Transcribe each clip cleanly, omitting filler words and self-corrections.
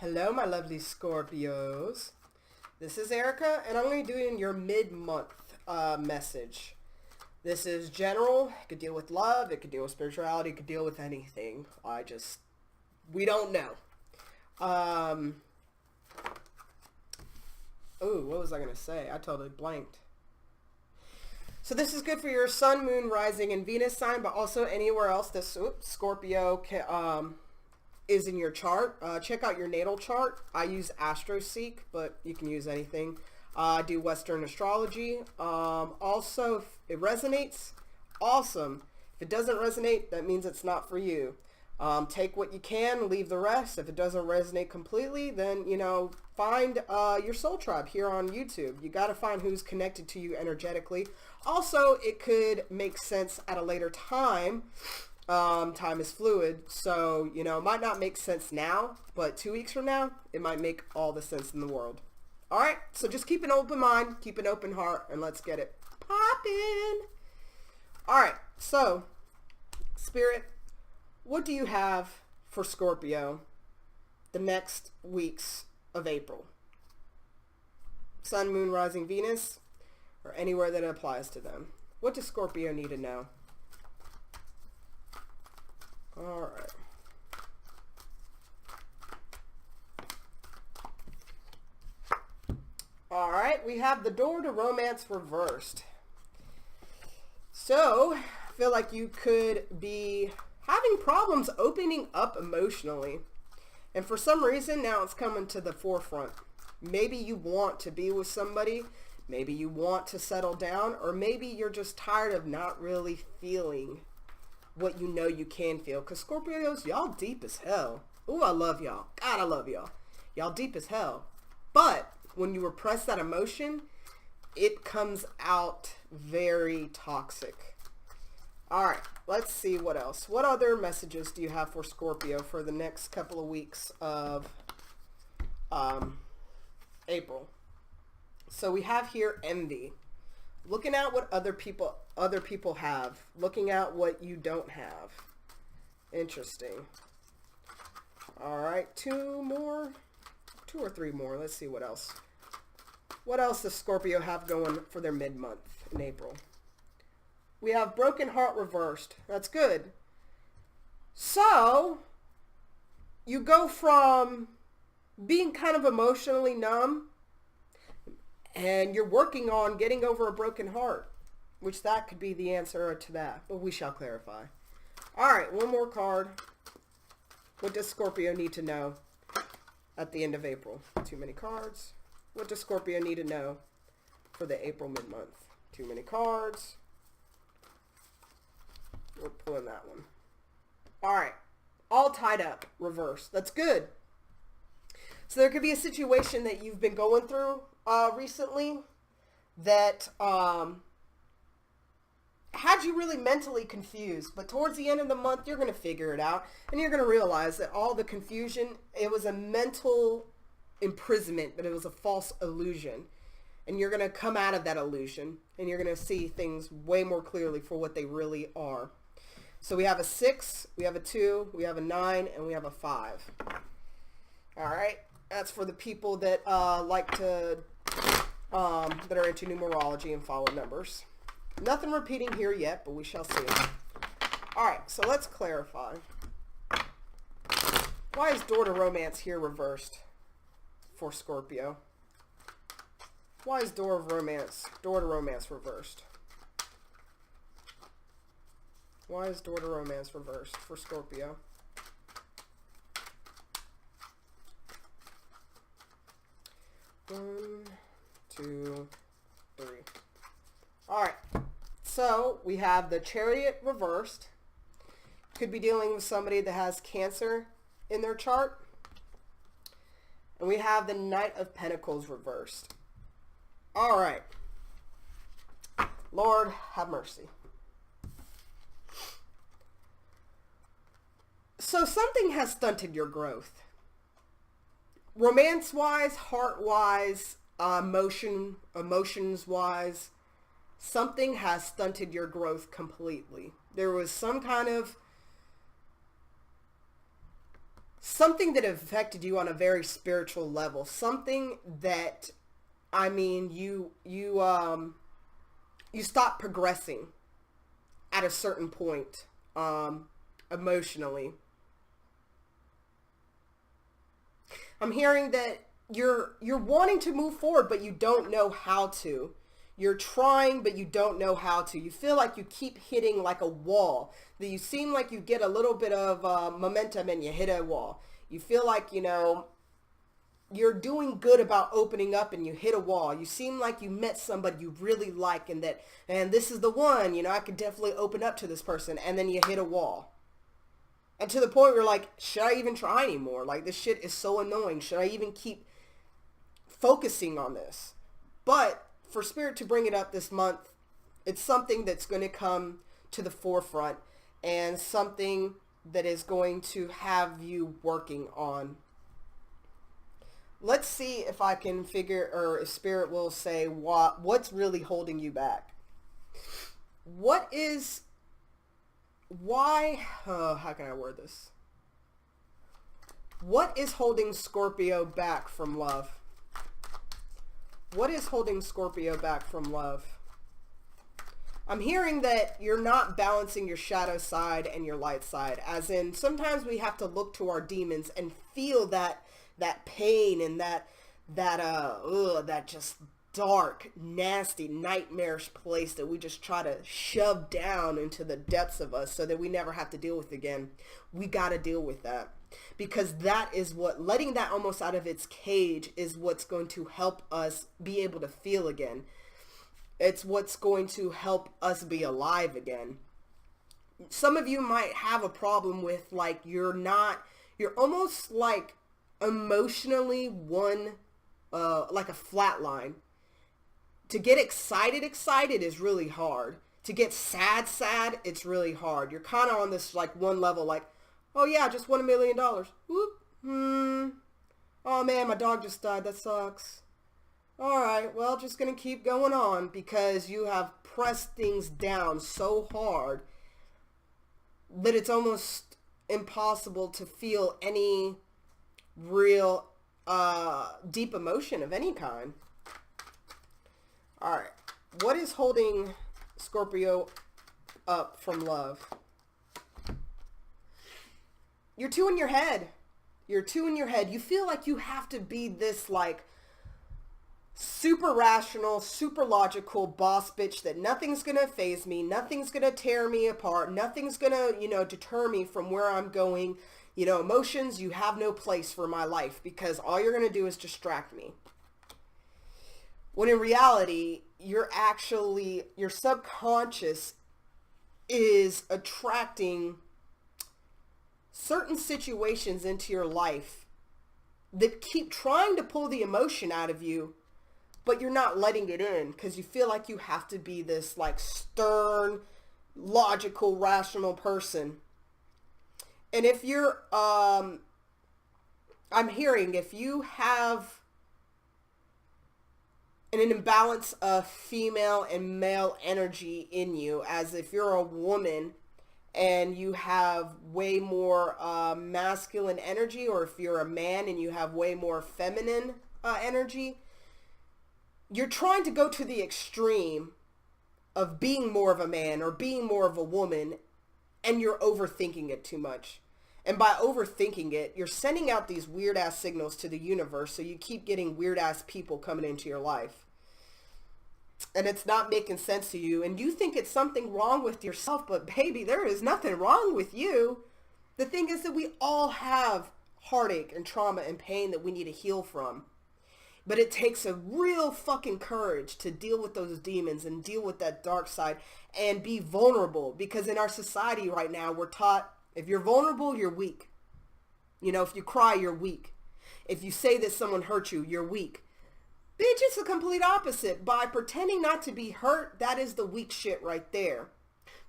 Hello, my lovely Scorpios. This is Erica, and I'm going to be doing your mid-month message. This is general. It could deal with love. It could deal with spirituality. It could deal with anything. We don't know. Oh, what was I going to say? I totally blanked. So this is good for your sun, moon, rising, and Venus sign, but also anywhere else this Scorpio is in your chart. Check out your natal chart. I use AstroSeek, but you can use anything. I do Western astrology. Also, if it resonates, awesome. If it doesn't resonate, that means it's not for you. Take what you can, leave the rest. If it doesn't resonate completely, then, find your soul tribe here on YouTube. You got to find who's connected to you energetically. Also, it could make sense at a later time. Time is fluid, so, it might not make sense now, but 2 weeks from now, it might make all the sense in the world. All right, so just keep an open mind, keep an open heart, and let's get it poppin'. All right, so, Spirit, what do you have for Scorpio the next weeks of April? Sun, moon, rising, Venus, or anywhere that it applies to them. What does Scorpio need to know? All right. All right, we have the door to romance reversed. So, I feel like you could be having problems opening up emotionally. And for some reason, now it's coming to the forefront. Maybe you want to be with somebody. Maybe you want to settle down. Or maybe you're just tired of not really feeling what you know you can feel. Because Scorpios, y'all deep as hell. Ooh, I love y'all. God, I love y'all. Y'all deep as hell. But when you repress that emotion, it comes out very toxic. All right, let's see what else. What other messages do you have for Scorpio for the next couple of weeks of April? So we have here envy. Looking at what other people have. Looking at what you don't have. Interesting. All right, 2 or 3 more. Let's see what else. What else does Scorpio have going for their mid-month in April? We have broken heart reversed. That's good. So, you go from being kind of emotionally numb, and you're working on getting over a broken heart, which that could be the answer to that, but we shall clarify. All right, one more card. What does Scorpio need to know at the end of April? Too many cards. What does Scorpio need to know for the April mid-month? Too many cards. We're pulling that one. All right. All tied up. Reverse. That's good. So there could be a situation that you've been going through recently that had you really mentally confused. But towards the end of the month, you're going to figure it out. And you're going to realize that all the confusion, it was a mental imprisonment, but it was a false illusion. And you're going to come out of that illusion. And you're going to see things way more clearly for what they really are. So we have a 6, we have a 2, we have a 9, and we have a 5. All right. That's for the people that like to, that are into numerology and follow numbers. Nothing repeating here yet, but we shall see. All right. So let's clarify. Why is door to romance here reversed for Scorpio? Why is door to romance reversed? Why is door to romance reversed for Scorpio? One, 2, 3. All right. So we have the Chariot reversed. Could be dealing with somebody that has Cancer in their chart. And we have the Knight of Pentacles reversed. All right. Lord, have mercy. So something has stunted your growth. Romance-wise, heart-wise, emotions-wise, something has stunted your growth completely. There was some kind of something that affected you on a very spiritual level, something that, I mean, you stop progressing at a certain point, emotionally. I'm hearing that you're wanting to move forward, but you don't know how to. You're trying, but you don't know how to. You feel like you keep hitting like a wall. That you seem like you get a little bit of momentum and you hit a wall. You feel like, you know, you're doing good about opening up and you hit a wall. You seem like you met somebody you really like and this is the one, you know, I could definitely open up to this person, and then you hit a wall. And to the point where you're like, should I even try anymore? Like, this shit is so annoying. Should I even keep focusing on this? But for Spirit to bring it up this month, it's something that's going to come to the forefront and something that is going to have you working on. Let's see if I can figure, or if Spirit will say what's really holding you back. How can I word this? What is holding Scorpio back from love? What is holding Scorpio back from love? I'm hearing that you're not balancing your shadow side and your light side. As in, sometimes we have to look to our demons and feel that pain and that just dark, nasty, nightmarish place that we just try to shove down into the depths of us so that we never have to deal with again. We got to deal with that. Because that is what, letting that almost out of its cage is what's going to help us be able to feel again. It's what's going to help us be alive again. Some of you might have a problem with, like, you're almost like emotionally like a flat line. To get excited is really hard. To get sad, it's really hard. You're kind of on this, like, one level, like, oh yeah, I just won $1 million. Whoop. Oh man, my dog just died. That sucks. Alright, well, just gonna keep going on because you have pressed things down so hard that it's almost impossible to feel any real deep emotion of any kind. Alright, what is holding Scorpio up from love? You're too in your head. You're too in your head. You feel like you have to be this, like, super rational, super logical boss bitch that nothing's gonna faze me, nothing's gonna tear me apart, nothing's gonna, you know, deter me from where I'm going. You know, emotions, you have no place for my life because all you're gonna do is distract me. When in reality, your subconscious is attracting certain situations into your life that keep trying to pull the emotion out of you, but you're not letting it in because you feel like you have to be this, like, stern, logical, rational person. And if you're, I'm hearing if you have an imbalance of female and male energy in you, as if you're a woman and you have way more masculine energy, or if you're a man and you have way more feminine energy, you're trying to go to the extreme of being more of a man or being more of a woman, and you're overthinking it too much. And by overthinking it, you're sending out these weird ass signals to the universe, so you keep getting weird ass people coming into your life. And it's not making sense to you, and you think it's something wrong with yourself, but baby, there is nothing wrong with you. The thing is that we all have heartache and trauma and pain that we need to heal from. But it takes a real fucking courage to deal with those demons and deal with that dark side and be vulnerable, because in our society right now, we're taught if you're vulnerable, you're weak. You know, if you cry, you're weak. If you say that someone hurt you, you're weak. It's just the complete opposite. By pretending not to be hurt, that is the weak shit right there.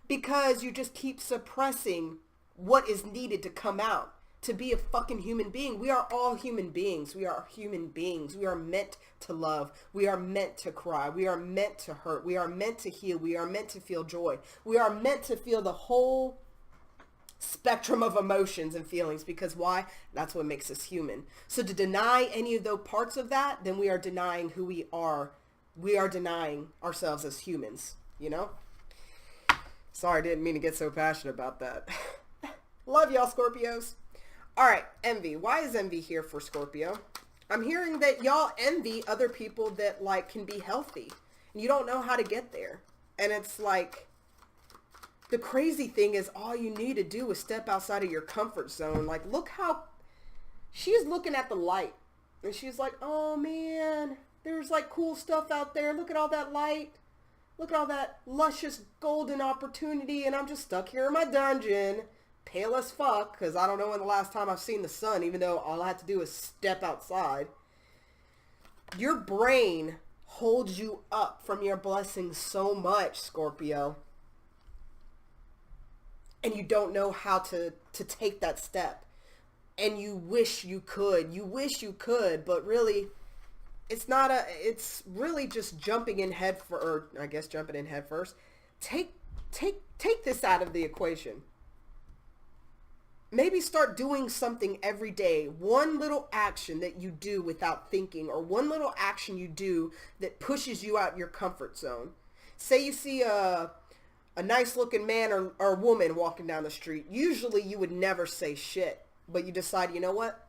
Because you just keep suppressing what is needed to come out. To be a fucking human being. We are all human beings. We are human beings. We are meant to love. We are meant to cry. We are meant to hurt. We are meant to heal. We are meant to feel joy. We are meant to feel the whole spectrum of emotions and feelings, because why? That's what makes us human. So to deny any of those parts of that, then we are denying who we are. We are denying ourselves as humans, you know? Sorry, I didn't mean to get so passionate about that. Love y'all, Scorpios. All right, envy. Why is envy here for Scorpio? I'm hearing that y'all envy other people that like can be healthy, and you don't know how to get there. And it's like, the crazy thing is all you need to do is step outside of your comfort zone. Like, look how she's looking at the light, and she's like, oh man, there's like cool stuff out there. Look at all that light. Look at all that luscious golden opportunity, and I'm just stuck here in my dungeon, pale as fuck, because I don't know when the last time I've seen the sun, even though all I have to do is step outside. Your brain holds you up from your blessings so much, Scorpio, and you don't know how to take that step, and you wish you could, but really, it's really just jumping in head jumping in head first. Take this out of the equation. Maybe start doing something every day. One little action that you do without thinking, or one little action you do that pushes you out your comfort zone. Say you see a nice looking man or woman walking down the street. Usually you would never say shit, but you decide, you know what?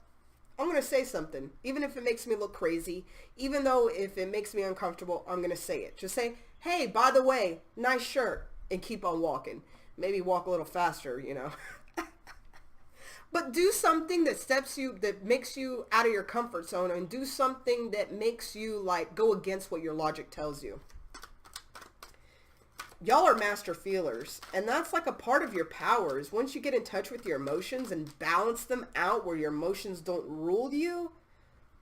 I'm going to say something, even if it makes me look crazy, even though if it makes me uncomfortable, I'm going to say it. Just say, hey, by the way, nice shirt, and keep on walking. Maybe walk a little faster, you know. But do something that makes you out of your comfort zone, and do something that makes you like go against what your logic tells you. Y'all are master feelers, and that's like a part of your powers. Once you get in touch with your emotions and balance them out where your emotions don't rule you,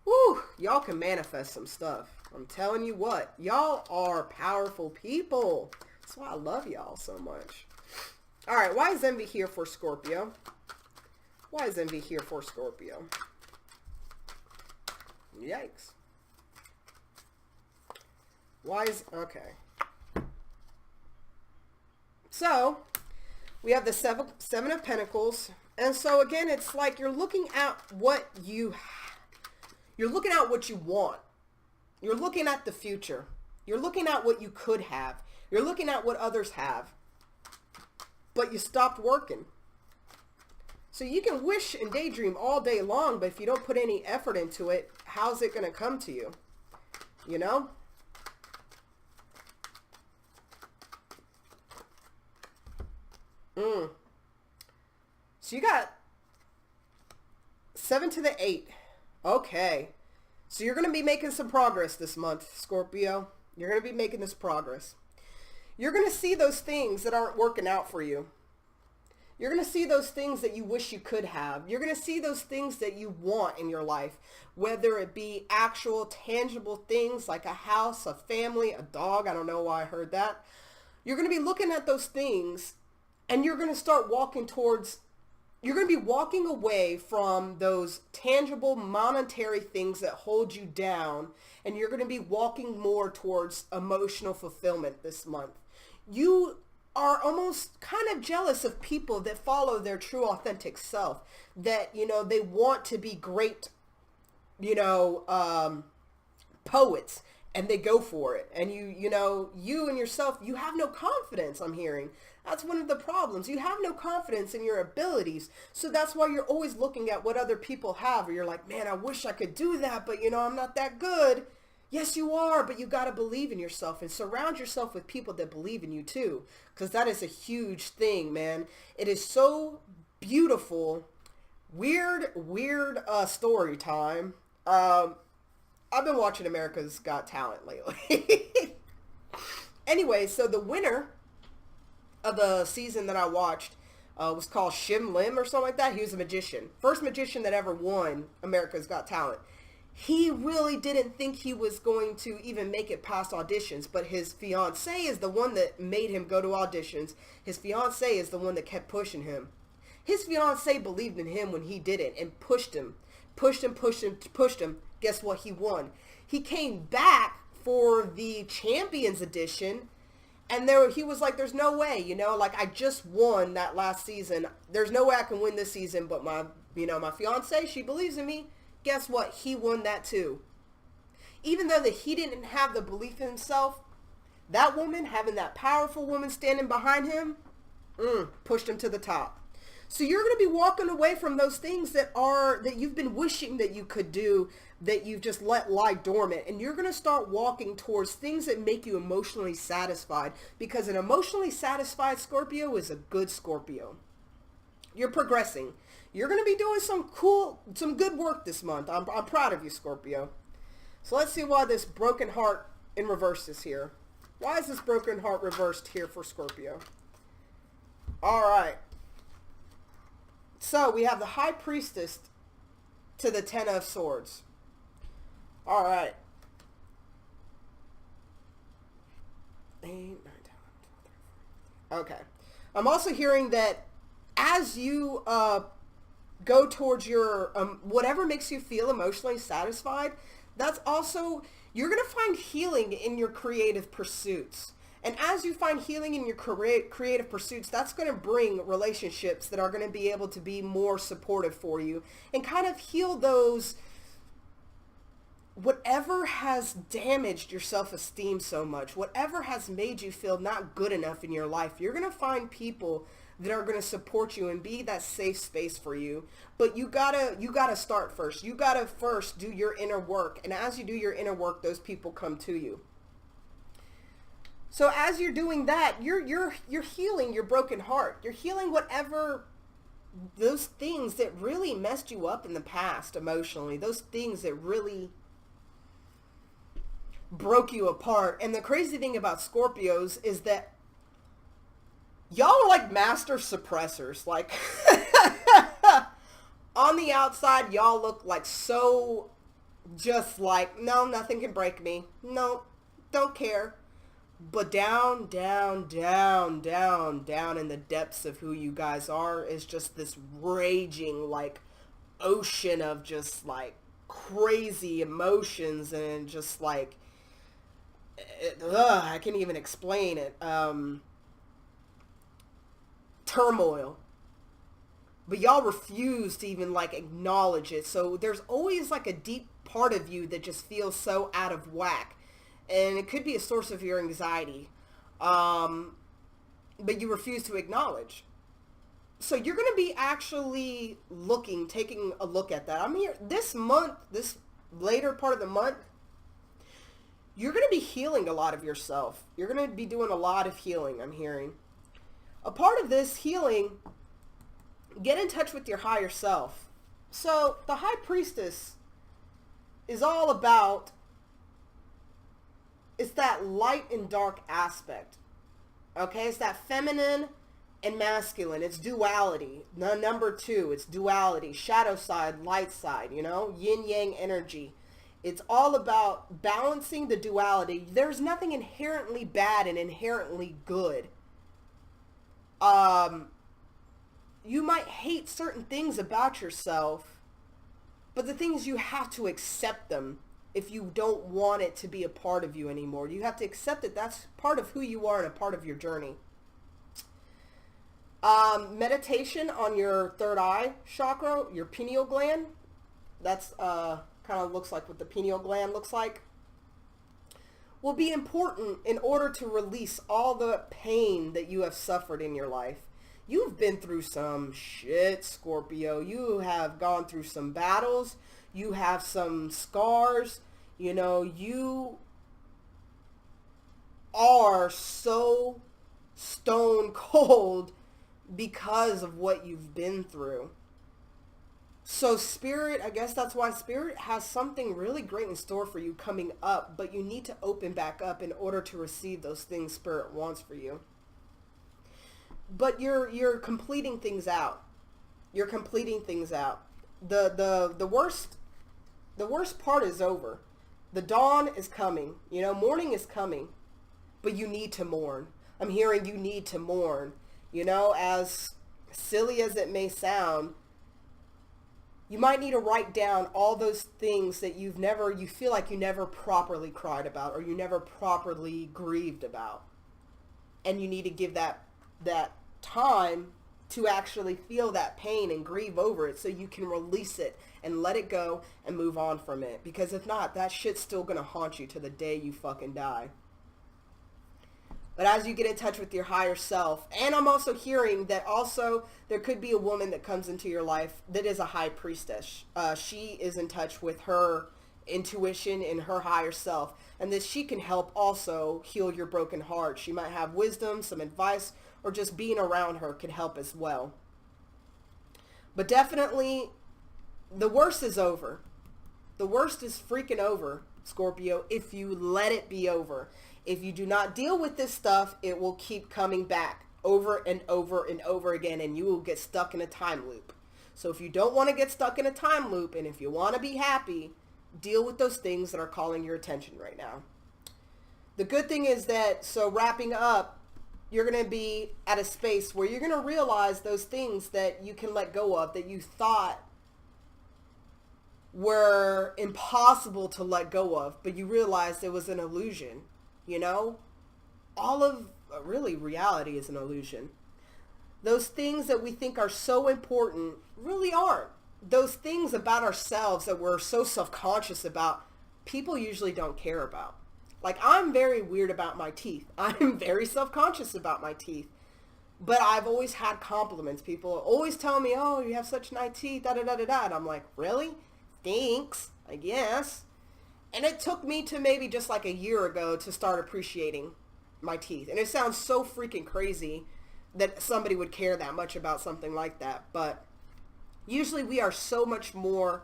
whew, y'all can manifest some stuff. I'm telling you what, y'all are powerful people. That's why I love y'all so much. All right, why is envy here for Scorpio? Why is envy here for Scorpio? Yikes. Okay. So, we have the Seven of Pentacles. And so, again, it's like you're looking at what you want. You're looking at the future. You're looking at what you could have. You're looking at what others have. But you stopped working. So you can wish and daydream all day long, but if you don't put any effort into it, how's it going to come to you? You know? So you got 7 to the 8. Okay. So you're going to be making some progress this month, Scorpio. You're going to be making this progress. You're going to see those things that aren't working out for you. You're going to see those things that you wish you could have. You're going to see those things that you want in your life, whether it be actual tangible things like a house, a family, a dog. I don't know why I heard that. You're going to be looking at those things, and you're going to start you're going to be walking away from those tangible monetary things that hold you down, and you're going to be walking more towards emotional fulfillment this month. You are almost kind of jealous of people that follow their true authentic self, that, you know, they want to be great, you know, poets, and they go for it. And you and yourself, you have no confidence, I'm hearing. That's one of the problems. You have no confidence in your abilities. So that's why you're always looking at what other people have, or you're like, man, I wish I could do that, but you know, I'm not that good. Yes, you are, but you got to believe in yourself and surround yourself with people that believe in you too, because that is a huge thing, man. It is so beautiful. Weird story time. I've been watching America's Got Talent lately. Anyway, so the winner of the season that I watched was called Shim Lim or something like that. He was a magician. First magician that ever won America's Got Talent. He really didn't think he was going to even make it past auditions, but his fiancée is the one that made him go to auditions. His fiancée is the one that kept pushing him. His fiancée believed in him when he didn't and pushed him. Guess what? He won. He came back for the Champions Edition, And he was like, there's no way, like I just won that last season. There's no way I can win this season, but my fiance, she believes in me. Guess what? He won that too. Even though that he didn't have the belief in himself, that woman, having that powerful woman standing behind him, pushed him to the top. So you're going to be walking away from those things that you've been wishing that you could do, that you've just let lie dormant. And you're going to start walking towards things that make you emotionally satisfied, because an emotionally satisfied Scorpio is a good Scorpio. You're progressing. You're going to be doing some good work this month. I'm proud of you, Scorpio. So let's see why this broken heart in reverse is here. Why is this broken heart reversed here for Scorpio? All right. So we have the High Priestess to the Ten of Swords. All right. 8, 9, 10, 11, 12, 13. Okay. I'm also hearing that as you go towards your whatever makes you feel emotionally satisfied, that's also, you're going to find healing in your creative pursuits. And as you find healing in your creative pursuits, that's going to bring relationships that are going to be able to be more supportive for you and kind of heal those, whatever has damaged your self-esteem so much, whatever has made you feel not good enough in your life. You're going to find people that are going to support you and be that safe space for you. But you gotta start first. You gotta first do your inner work. And as you do your inner work, those people come to you. So as you're doing that, you're healing your broken heart. You're healing whatever, those things that really messed you up in the past emotionally, those things that really broke you apart. And the crazy thing about Scorpios is that y'all are like master suppressors. Like on the outside, y'all look like so just like, no, nothing can break me. No, don't care. But down, down, down, down, down in the depths of who you guys are is just this raging like ocean of just like crazy emotions and just like, I can't even explain it. Turmoil. But y'all refuse to even like acknowledge it. So there's always like a deep part of you that just feels so out of whack. And it could be a source of your anxiety. But you refuse to acknowledge. So you're going to be actually taking a look at that. I'm here this month, this later part of the month, you're going to be healing a lot of yourself. You're going to be doing a lot of healing, I'm hearing. A part of this healing, get in touch with your higher self. So the High Priestess is all about, it's that light and dark aspect. Okay, it's that feminine and masculine. It's duality. Number 2, it's duality. Shadow side, light side, yin yang energy. It's all about balancing the duality. There's nothing inherently bad and inherently good. You might hate certain things about yourself, but the thing is you have to accept them if you don't want it to be a part of you anymore. You have to accept that that's part of who you are and a part of your journey. Meditation on your third eye chakra, your pineal gland. That's kind of looks like what the pineal gland looks like. Will be important in order to release all the pain that you have suffered in your life. You've been through some shit, Scorpio. You have gone through some battles. You have some scars. You are so stone cold because of what you've been through. So Spirit, I guess that's why Spirit has something really great in store for you coming up, but you need to open back up in order to receive those things Spirit wants for you. But you're completing things out. You're completing things out. The worst part is over. The dawn is coming. Morning is coming. But you need to mourn. I'm hearing you need to mourn. As silly as it may sound, you might need to write down all those things that you feel like you never properly cried about or you never properly grieved about. and you need to give that time to actually feel that pain and grieve over it so you can release it and let it go and move on from it. Because if not, that shit's still gonna haunt you to the day you fucking die. But as you get in touch with your higher self, and I'm also hearing that also there could be a woman that comes into your life that is a high priestess. She is in touch with her intuition and her higher self, and that she can help also heal your broken heart. She might have wisdom, some advice, or just being around her can help as well. But definitely, the worst is over. The worst is freaking over, Scorpio, if you let it be over. If you do not deal with this stuff, it will keep coming back over and over and over again, and you will get stuck in a time loop. So if you don't want to get stuck in a time loop, and if you want to be happy, deal with those things that are calling your attention right now. The good thing is that, so wrapping up, you're going to be at a space where you're going to realize those things that you can let go of, that you thought were impossible to let go of, but you realized it was an illusion. You know, all of really reality is an illusion. Those things that we think are so important really aren't. Those things about ourselves that we're so self-conscious about, people usually don't care about. Like, I'm very weird about my teeth. I'm very self-conscious about my teeth. But I've always had compliments. People always tell me, oh, you have such nice teeth, da-da-da-da-da. And I'm like, really? Thanks, I guess. And it took me to maybe just like a year ago to start appreciating my teeth. And it sounds so freaking crazy that somebody would care that much about something like that. But usually we are so much more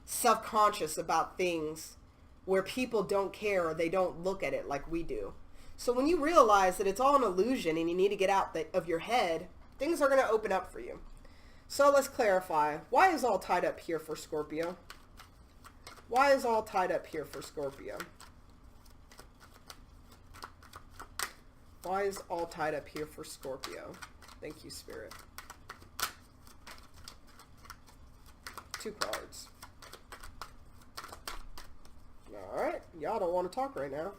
self-conscious about things where people don't care or they don't look at it like we do. So when you realize that it's all an illusion and you need to get out of your head, things are going to open up for you. So let's clarify. Why is all tied up here for Scorpio? Why is all tied up here for Scorpio? Why is all tied up here for Scorpio? Thank you, Spirit. 2 cards. Alright, y'all don't want to talk right now.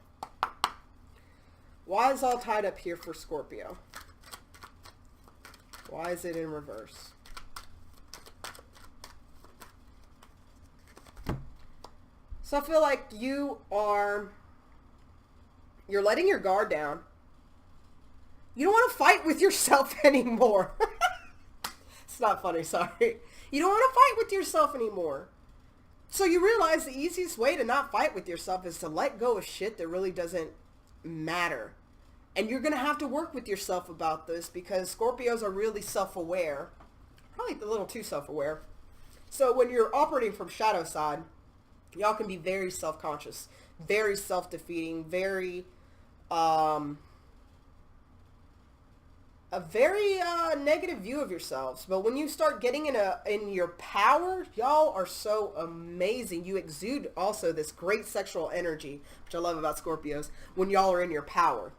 Why is all tied up here for Scorpio? Why is it in reverse? So I feel like you're letting your guard down. You don't want to fight with yourself anymore. It's not funny, sorry. You don't want to fight with yourself anymore. So you realize the easiest way to not fight with yourself is to let go of shit that really doesn't matter. And you're going to have to work with yourself about this because Scorpios are really self-aware. Probably a little too self-aware. So when you're operating from shadow side, y'all can be very self-conscious, very self-defeating, very, a very negative view of yourselves. But when you start getting in your power, y'all are so amazing. You exude also this great sexual energy, which I love about Scorpios, when y'all are in your power.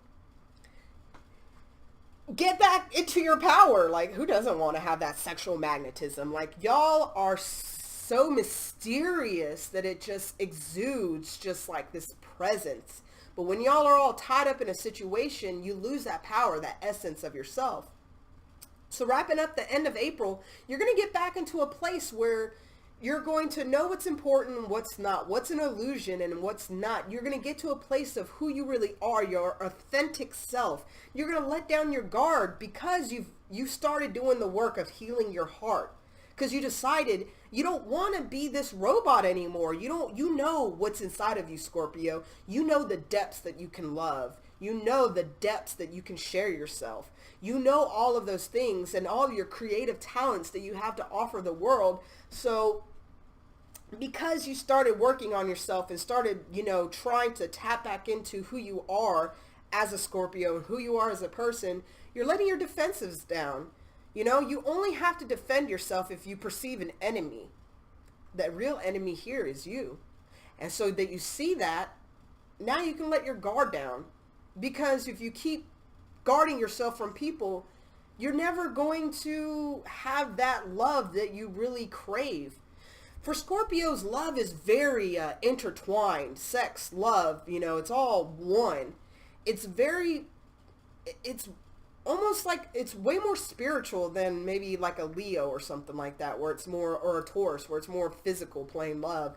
Get back into your power. Like, who doesn't want to have that sexual magnetism? Like, y'all are so mysterious that it just exudes just like this presence. But when y'all are all tied up in a situation, you lose that power, that essence of yourself. So wrapping up the end of April, you're going to get back into a place where you're going to know what's important and what's not, what's an illusion and what's not. You're going to get to a place of who you really are, your authentic self. You're going to let down your guard because you started doing the work of healing your heart. Because you decided you don't want to be this robot anymore. You know what's inside of you, Scorpio. You know the depths that you can love. You know the depths that you can share yourself. You know all of those things and all of your creative talents that you have to offer the world. So because you started working on yourself and started, trying to tap back into who you are as a Scorpio and who you are as a person, you're letting your defensives down. You only have to defend yourself if you perceive an enemy. That real enemy here is you. And so that you see that, now you can let your guard down. Because if you keep guarding yourself from people, you're never going to have that love that you really crave. For Scorpios, love is very intertwined. Sex, love, it's all one. It's it's almost like it's way more spiritual than maybe like a Leo or something like that, where it's more, or a Taurus, where it's more physical, plain love.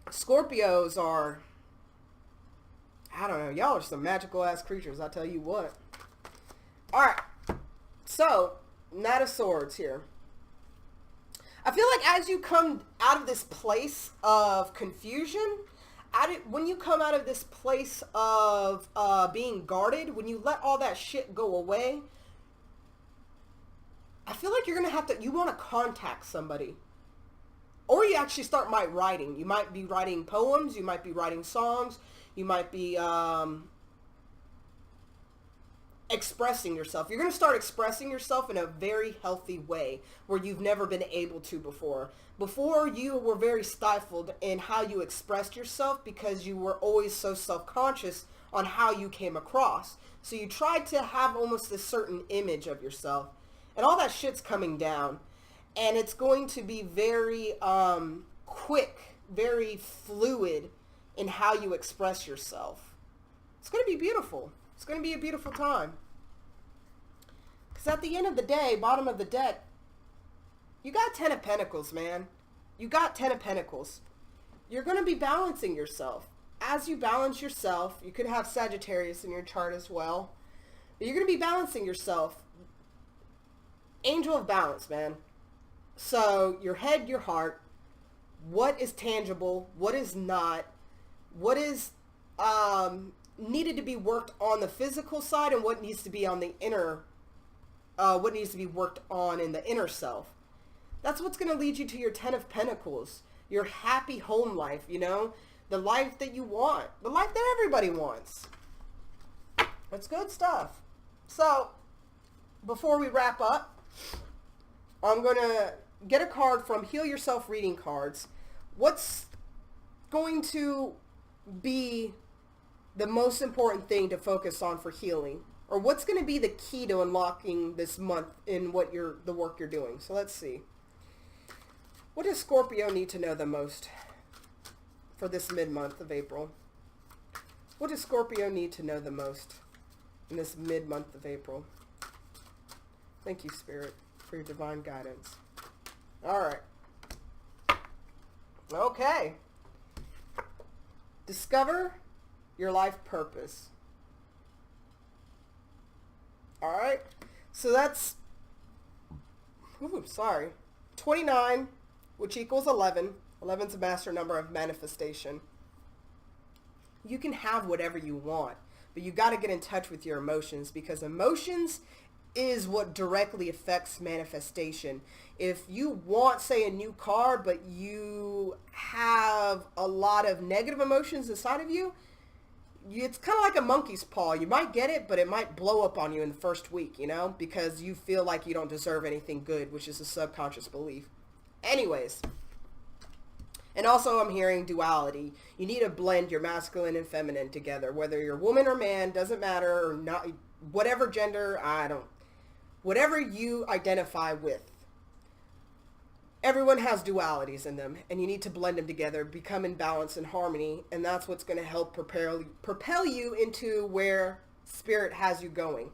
Scorpios are, I don't know, y'all are some magical ass creatures, I tell you what. Alright, so, Knight of Swords here. I feel like as you come out of this place of confusion, when you come out of this place of being guarded, when you let all that shit go away, I feel like you're going to have to, you want to contact somebody. Or you actually start writing. You might be writing poems, you might be writing songs, you might be expressing yourself. You're going to start expressing yourself in a very healthy way where you've never been able to before. Before, you were very stifled in how you expressed yourself because you were always so self-conscious on how you came across. So you tried to have almost a certain image of yourself. And all that shit's coming down. And it's going to be very quick, very fluid in how you express yourself. It's going to be beautiful. It's going to be a beautiful time. Because at the end of the day, bottom of the deck, you got 10 of Pentacles, man. You got 10 of Pentacles. You're going to be balancing yourself. As you balance yourself, you could have Sagittarius in your chart as well. But you're going to be balancing yourself. Angel of balance, man. So your head, your heart, what is tangible, what is not, what is needed to be worked on the physical side, and what needs to be on the inner, what needs to be worked on in the inner self. That's what's going to lead you to your 10 of Pentacles, your happy home life, you know, the life that you want, the life that everybody wants. That's good stuff. So before we wrap up, I'm going to get a card from Heal Yourself Reading Cards. What's going to be the most important thing to focus on for healing? Or what's going to be the key to unlocking this month in the work you're doing? So let's see. What does Scorpio need to know the most for this mid-month of April? What does Scorpio need to know the most in this mid-month of April? Thank you, Spirit, for your divine guidance. All right. Okay. Discover your life purpose. All right. So that's, 29, which equals 11. 11's a master number of manifestation. You can have whatever you want, but you got to get in touch with your emotions, because emotions is what directly affects manifestation. If you want, say, a new car, but you have a lot of negative emotions inside of you, it's kind of like a monkey's paw. You might get it, but it might blow up on you in the first week, you know, because you feel like you don't deserve anything good, which is a subconscious belief. Anyways, and also I'm hearing duality. You need to blend your masculine and feminine together, whether you're woman or man, doesn't matter, or not, whatever gender, whatever you identify with. Everyone has dualities in them, and you need to blend them together, become in balance and harmony, and that's what's going to help propel you into where Spirit has you going.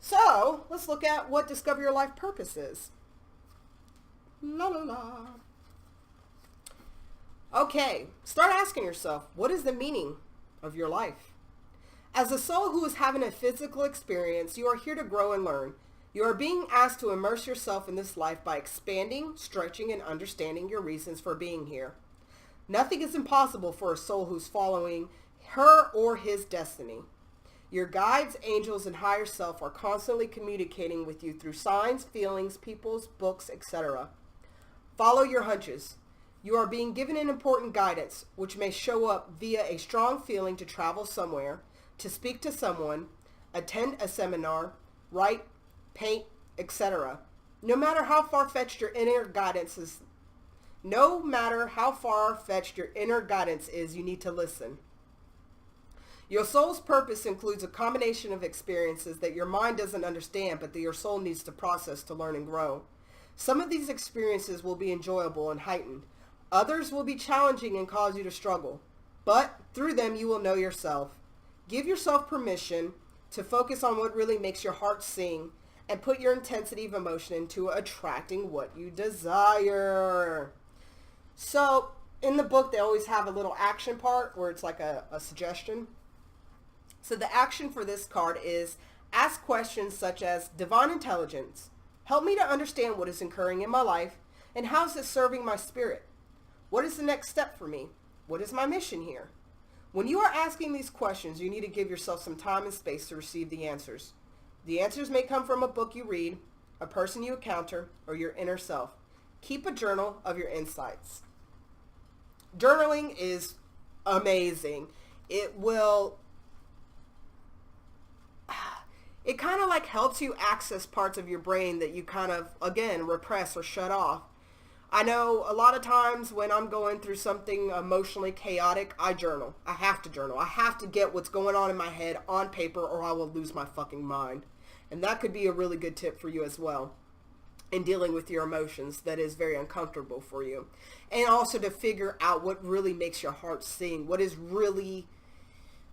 So, let's look at what Discover Your Life Purpose is. La la la. Okay, start asking yourself, what is the meaning of your life? As a soul who is having a physical experience, you are here to grow and learn. You are being asked to immerse yourself in this life by expanding, stretching, and understanding your reasons for being here. Nothing is impossible for a soul who's following her or his destiny. Your guides, angels, and higher self are constantly communicating with you through signs, feelings, peoples, books, etc. Follow your hunches. You are being given an important guidance, which may show up via a strong feeling to travel somewhere, to speak to someone, attend a seminar, write, paint, etc. No matter how far-fetched your inner guidance is, you need to listen. Your soul's purpose includes a combination of experiences that your mind doesn't understand, but that your soul needs to process to learn and grow. Some of these experiences will be enjoyable and heightened. Others will be challenging and cause you to struggle. But through them, you will know yourself. Give yourself permission to focus on what really makes your heart sing and put your intensity of emotion into attracting what you desire. So in the book, they always have a little action part where it's like a suggestion. So the action for this card is ask questions such as, divine intelligence, help me to understand what is occurring in my life and how is it serving my spirit? What is the next step for me? What is my mission here? When you are asking these questions, you need to give yourself some time and space to receive the answers. The answers may come from a book you read, a person you encounter, or your inner self. Keep a journal of your insights. Journaling is amazing. It kind of like helps you access parts of your brain that you kind of, again, repress or shut off. I know a lot of times when I'm going through something emotionally chaotic, I journal. I have to journal. I have to get what's going on in my head on paper or I will lose my fucking mind. And that could be a really good tip for you as well in dealing with your emotions that is very uncomfortable for you. And also to figure out what really makes your heart sing, what is really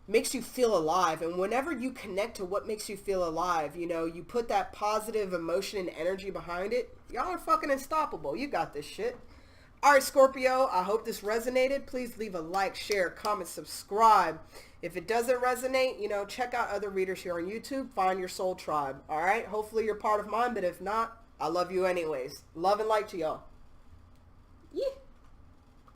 makes you feel alive. And whenever you connect to what makes you feel alive, you know, you put that positive emotion and energy behind it, y'all are fucking unstoppable. You got this shit. All right, Scorpio, I hope this resonated. Please leave a like, share, comment, subscribe. If it doesn't resonate, you know, check out other readers here on YouTube. Find your soul tribe. All right? Hopefully you're part of mine, but if not, I love you anyways. Love and light to y'all. Yeah.